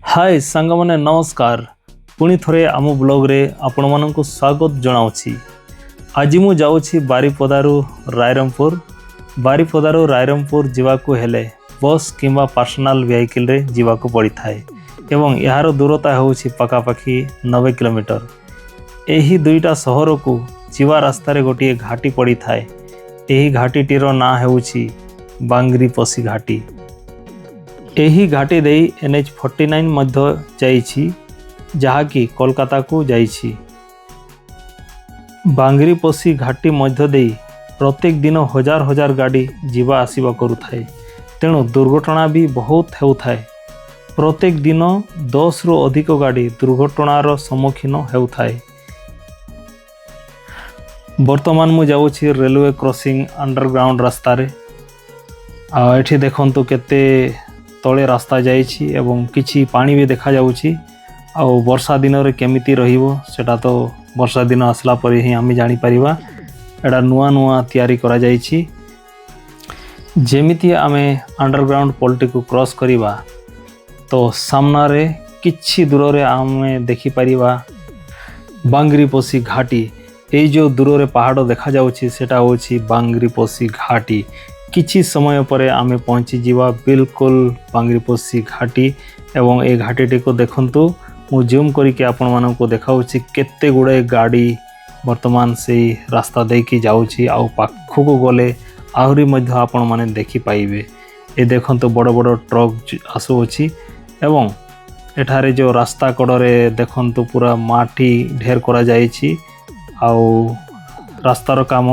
हाय सांगमाने नमस्कार। पुणी थरे आम ब्लॉग रे आपण मानक स्वागत जनाऊँगी। आज मु जाऊँगी बारिपदारू रायरमपुर जीवाकू हेले बस किंबा पर्सनल व्हीकल रे जीवाकू पड़ी थाए एवं यार दूरता होउछि पखापाखि 90 किलोमीटर। एही दुईटा सहर को जीवा रास्ता रे गोटे घाटी पड़ी थाए। एही घाटीटीर ना होउछि बांगरीपोशी घाटी। एही घाटी देई NH49 मध्य जाइछि जहाँकि कोलकाता को जाइछि। बांगरीपोशी घाटी मध्य देई प्रत्येक दिन हजार हजार गाड़ी जीवा आसीबा करुथाए, तेणु दुर्घटना भी बहुत हेउथाए। प्रत्येक दिन 10 रु अधिक गाड़ी दुर्घटनार सम्मुखीन हेउथाए। वर्तमान मु जाउछि रेलवे क्रॉसिंग अंडरग्राउंड रास्ता रे। एठी देखंतु केते तले रास्ता जाइछि एवं किछि पानी भी देखा जाउछि। आउ वर्षा दिन रे केमिति रहिबो सेटा तो वर्षा दिन आसला पर ही आमी जानि परिबा। एडा नुआ नुआ तयारी करा जाइछि। जेमिति आमे अंडरग्राउंड पोल्टी को क्रॉस करिबा तो सामना रे किछि दूर रे आमे देखि परिबा बांगरीपोशी घाटी। ए जो दूर रे पहाड़ देखा जाउछि सेटा होछि बांगरीपोशी घाटी। किछि समय परे आमे पहुँची जीवा बिल्कुल बांगरीपोशी घाटी एवं ए घाटी को देखंतु। मु जूम करके आपण मानक देखाउछि केते गुडे गाड़ी वर्तमान से रास्ता देकी जाउछि। आउ पाखु को गले आहुरी मध्य आपण माने देखि पाइबे। ए देखंतु बड़ बड़ ट्रक आसुछि एवं एठारे जो रास्ता कड़े देखंतु पूरा माटी ढेर करा जाइछि। आउ रास्तार काम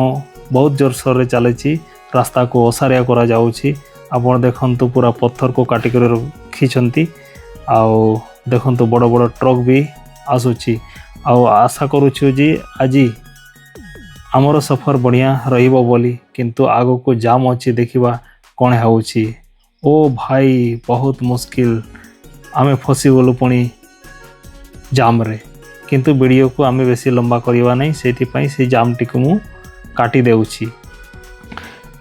बहुत जोरसोर रे चलेछि। रास्ता को ओसारिया करा जाउछि। आपण देखंतु पूरा पत्थर को काटी कर रखिछंती। आउ देखंतु बड़ बड़ ट्रक भी आसुछि। आउ आशा करूछु जी आज हमर सफर बढ़िया रहिबो बोली, किंतु आगो को जाम अछि देखिबा कोन होउछि। ओ भाई बहुत मुश्किल आमे फसी गलु पुणी जाम रे। किंतु वीडियो को आमे बेसी लंबा करिवा नै, सेति पई से जाम टिक मु काटी देउछि।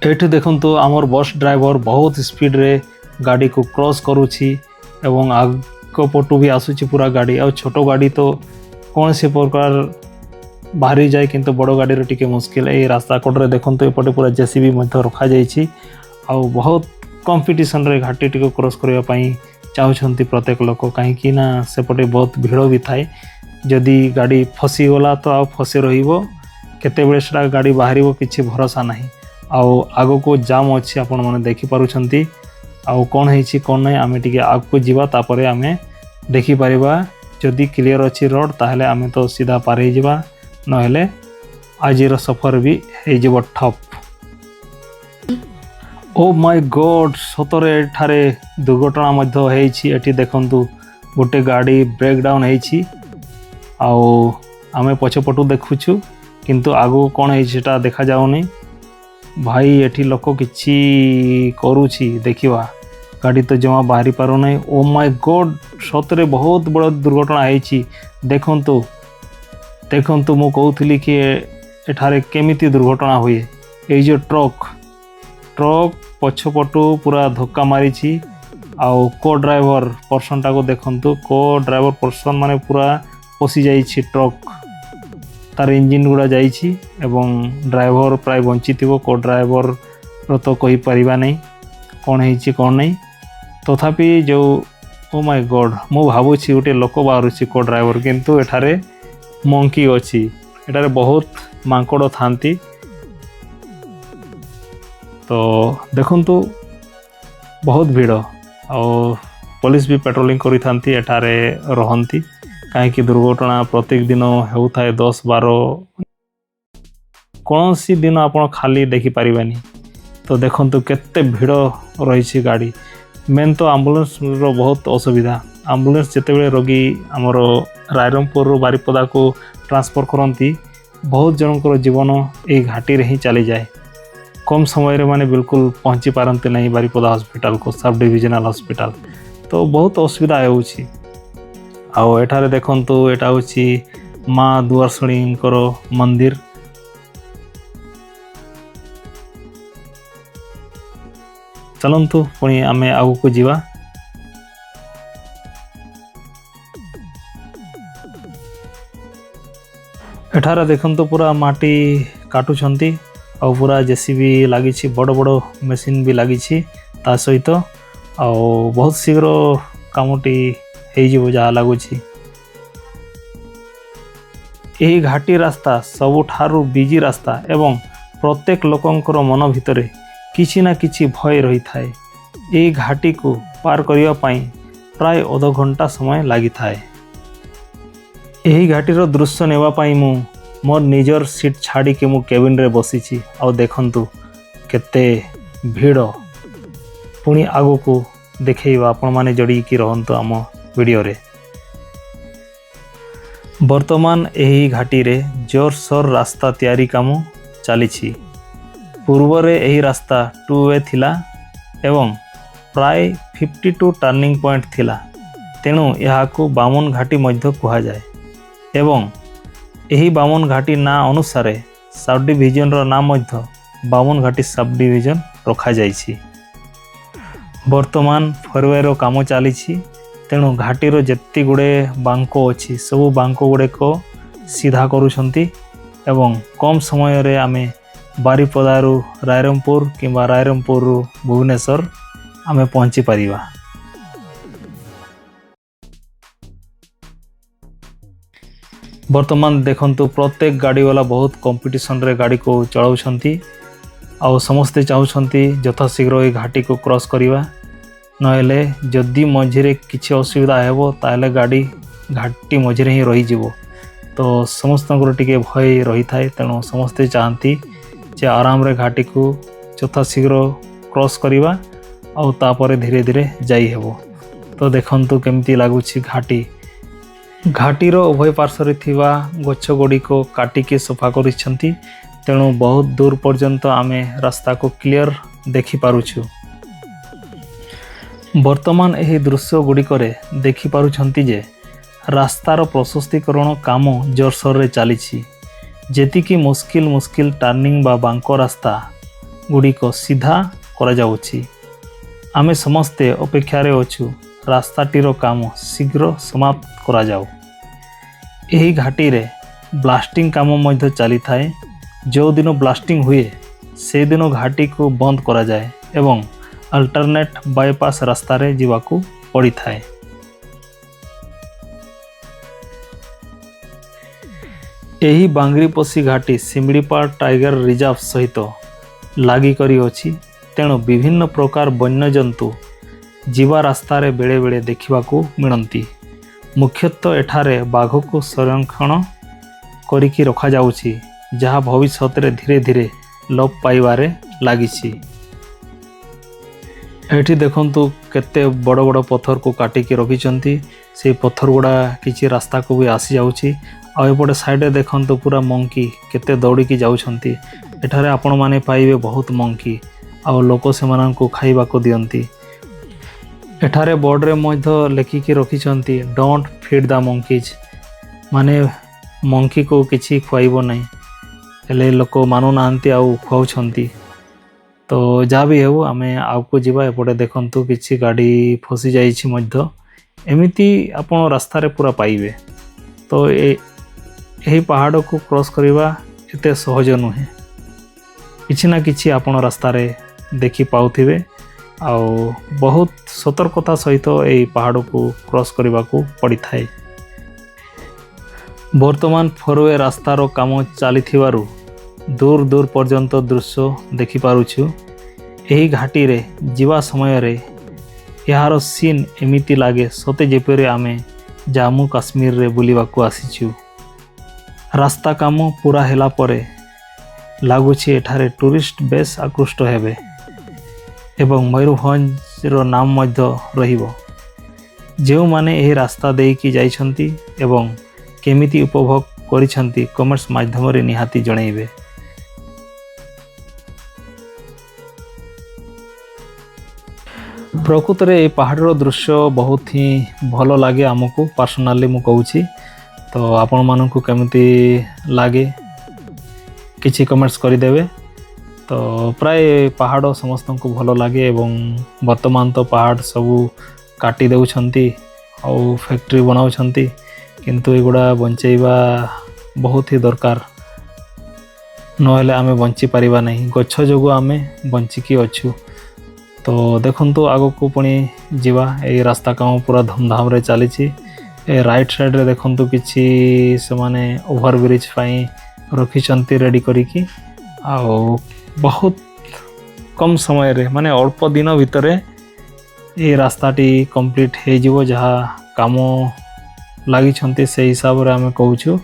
एठी देखंतु आमर बस ड्राइवर बहुत स्पीड रे गाड़ी को क्रॉस करूछि एवं आग पटु भी आसुछि पूरा गाड़ी। आ छोटो गाड़ी तो कौन से प्रकार बाहरी जाए, किंतु बड़ गाड़ी रे टिके मुश्किल। ए रास्ता कड़े देखंतु एपटे पूरा जेसीबी मध्य रखा जाइछि। आ बहुत कंपटीशन रे घाटी टिको क्रॉस करिया पई चाहुछंती प्रत्येक लोक, काहे कि ना सेपटे बहुत भीड़ भी थाए। जदि गाड़ी फसी गला तो आ फसी रहिबो, केते बेले सेटा गाड़ी बाहरिबो किछि भरोसा नाही। आउ आगो को जाम अच्छी आपण माने देखि पारुछंती। आउ कोन हेछि कोन नै आमे टिके आग को जीवा, तापरे आमे देखि परिबा। जदि क्लियर अछि रोड ताहले आमे तो सीधा पार हे जीवा, नहेले आजिर सफर भी हे जीवो ठप। ओ माय गॉड, सतरे ठारे दुर्घटना मध्य हेछि। एठी देखंतु गोटे गाड़ी ब्रेक डाउन हेछि। आउ आमे पछपटु देखुछु, किंतु आगो कोन हेछि सेटा देखा जाउनी। भाई एठी लोक किछि करूछि देखिवा, गाड़ी तो जमा बाहरी पारो नै। ओ माय गॉड, सतरे बहुत बड़ दुर्घटना हेछि। देखंतु देखंतु मु कहउथली कि एठारे केमिति दुर्घटना हुए। ए जो ट्रक पछपटु पूरा धक्का मारिछि। आउ को ड्राइवर पर्सन को देखंतु, को ड्राइवर पर्सन माने पूरा पसी जाइछि ट्रक। तार इंजिन गुड़ा जाइछि एवं ड्राइवर प्राय बंचिथिबो। को ड्राइवर रो तो कहि परिबा नै कोन हेछि कोन नै। तथापि जो ओ माय गॉड, मु भाबुछि गोटे लोक बाहरुछि को ड्राइवर, किंतु एठारे मंकी अछि। एठारे बहुत मांकड़ थांती। तो देखंतु बहुत भीड़। और पुलिस भी पेट्रोलिंग करि थांती, एठारे रहंती। कहीं दुर्घटना प्रत्येक दिन होता है 10-12। कौन सी दिन आप खाली देखी पारिबानी। तो देखंतु केते भीड़ रही गाड़ी। मेन तो एम्बुलेंस रो बहुत असुविधा। एम्बुलेंस जितेबाला रोगी आमर रायरमपुर बारिपदा को ट्रांसफर करती, बहुत जनकर जीवन ये घाटी रे ही चली जाए। कम समय रे माने बिल्कुल पहुँची पारती नहीं बारिपदा हॉस्पिटल को, सब डिविजनल हॉस्पिटल। तो बहुत असुविधा होउछि। आउ एठारे देखंतु एटा होछि माँ दुआरसणींकर मंदिर। चलंतु पुणी आमे आगु को जीवा। एठारे देखंतु पूरा माटी काटुछंती आ पूरा जेसीबी लागिछि बड़ बड़ मशीन भी लागिछि ता सहित आ बहुत शीघ्र कामटी हेइ जिवो जा लागुछि। एही घाटी रास्ता सबुठारु बिजी रास्ता एवं प्रत्येक लोकंकर मन भितरे किछि ना किछि भय रही थाए। एही घाटी को पार करिया पई प्राय अध घंटा समय लागि थाए। एही घाटीर दृश्य नेवा पई मु मोर निजर सीट छाड़ी के मु केबिन रे बसिछि आ देखंतु केते भीड़ पुणी आगो को देखैबा आपण माने जड़ी की रहंतु आम वीडियो रे। वर्तमान एही घाटी रे जोरसोर रास्ता तैयारी काम चली। पूर्व रे एही रास्ता 2 वे थिला एवं प्राय 52 टर्निंग पॉइंट थिला, तेणु यहाकू बामन घाटी मध्य कहा जाए एवं एही बामन घाटी ना अनुसार सब डिविजन रो नाम मध्य बामन घाटी सब डिविजन रखा जाइछि। वर्तमान फरवेरो काम चली, तेणु घाटीर जेति गुड़े बांको अच्छी सबू बांको गुड़े को सीधा करुछंती एवं कम समय रे आमे बारिपदारू रायरंगपुर किंबा रायरंगपुर भुवनेश्वर आमे पहुंची परिबा। वर्तमान देखंतु प्रत्येक गाड़ी वाला बहुत कंपटीशन रे गाड़ी को चलाउछंती आ समस्ते चाहूछंती यथा शीघ्र ए घाटी को क्रॉस करिवा, नहेले जदि मझिरे किसी असुविधा हेबो ताले गाड़ी घाटी मझिरे ही रही जीवो। तो समस्त टिके भय रही थाए, तेणु समस्ते चाहती जे आराम रे घाटी को यथा शीघ्र क्रॉस करिवा आ तापरे धीरे धीरे जाई हेबो। तो देखंतु केमती लागुछि घाटी। घाटीर उभय पार्श्व रे थिबा गछ गुडी को काटिके सफा करिसंती, तेणु बहुत दूर पर्यंत आमे रास्ता को क्लियर देखि पारुछु। वर्तमान एही दृश्य गुड़िकरे देखि पारुछंती जे रास्तार प्रशस्तीकरण काम जोरसोर रे चलीछि। जेतिकी मुश्किल मुश्किल टर्निंग बा बांको रास्ता गुड़िक सीधा करा जाउछि। आमे समस्ते अपेक्षारे अछु रास्ताटीर काम शीघ्र समाप्त करा जाऊ। एही घाटी रे ब्लास्टिंग काम मध्य चली थाए। जो दिन ब्लास्टिंग हुए से दिन घाटी को बंद करा जाए एवं अल्टरनेट बाईपास रास्ता रे जीवाकू पड़ी थाए। एही बांगरीपोसी घाटी सिमड़ीपाड़ टाइगर रिजर्व सहित लागी करी अछि, तेणु विभिन्न प्रकार वन्यजंतु जीवा रास्ता रे बेले बेले देखिबाकू मिलंती। मुख्यतः एठारे बाघ को संरक्षण करिकी रखा जाउछि, जहा भविष्य रे धीरे धीरे लोप पाइबारे लागिछि। एठी देखंतु केते बड़ बड़ पत्थर को काटिकी रखिचंती। से पत्थर गुड़ा किछि रास्ता को भी आसी जाउछि। आ एपटे साइड देखंतु पूरा मंकी केते दौड़ी की जाउछंती। एठारे आपण माने पाइबे बहुत मंकी आ लोक सेमान को खाइबा को दियंती। एठारे बोर्ड रे मध्य लेखिकी रखिचंती डोंट फीड द मंकीज, माने मंकी को किछि खुआइबो नै, हेले लोक मानु नांती आ खुआउछंती। तो जहाँ भी हो आमे आगको जीवा। एपटे देखंतु किछि गाड़ी फसी जाइछि मध्य, एमिति आपण रास्ता रे पूरा पाइबे। तो एही पहाड़ को क्रॉस करिवा एते सहज नुहे, किछि ना किछि आपण रास्ता रे देखि पाउथिबे आ बहुत सतर्कता सहित एही पहाड़ को क्रॉस करिवा को पड़ी थाए। वर्तमान फोरवे रास्तार काम चलीथिबारु दूर दूर पर्यंत दृश्य देखि पारुछु। एही घाटी रे जीवा समय रे यार सीन एमिति लागे सते जेपरे आमे जम्मू काश्मीर रे बुलिबाकू आसीछु। रास्ता काम पूरा हेला परे लागुछि एठारे टूरिस्ट बेस आकृष्ट हेबे एवं मयूरभंज रो नाम मध्य रहिबो। जेउ माने एही रास्ता देकी जाइछंती एवं केमिति उपभोग करिछंती कमेंट्स माध्यम रे निहाती जणैबे। प्रकृत रे ए पहाड़ दृश्य बहुत ही भल लगे आमको पर्सनाली मु कहूँ। तो आपण मानू केमिति लगे किछि कमेंट्स करदेवे। तो प्राय पहाड़ समस्त को भल लगे एवं वर्तमान तो पहाड़ सबू काटी देउछंती और फैक्ट्री बनाउछंती, किंतु एगुड़ा बंचैबा बहुत ही दरकार नहेले आमे बंची पारिबा नहीं गछ जोगु आमे बंचिकी अछु। तो देखंतु आगो को पुणी जीवा ए रास्ता काम पूरा धूमधाम रे चली ए राइट साइड रे देखंतु किछि से माने ओभर ब्रिज पाई रखी चंती रेडी करिकी आ बहुत कम समय रे माने अल्प दिन भितरे ए रास्ताटी कंप्लीट हे जिवो जहा काम लागि छंती से हिसाब रे आमे कहूछु।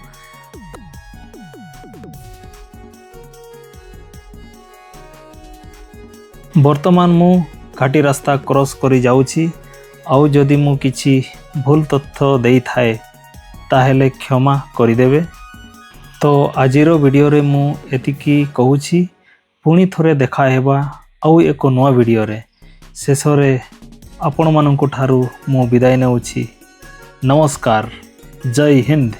वर्तमान मु घाटी रास्ता क्रॉस करी जाउछि आउ जदि मु किछि भूल तथ्य देई थाए ताहेले क्षमा करिदेबे। तो आजिरो वीडियो रे मु एतिकी कहूछि पुणी थोरे देखा हेबा आउ एक नवा वीडियो रे शेष रे आपण माननकु ठारू मु विदाय नेउछि। नमस्कार, जय हिंद।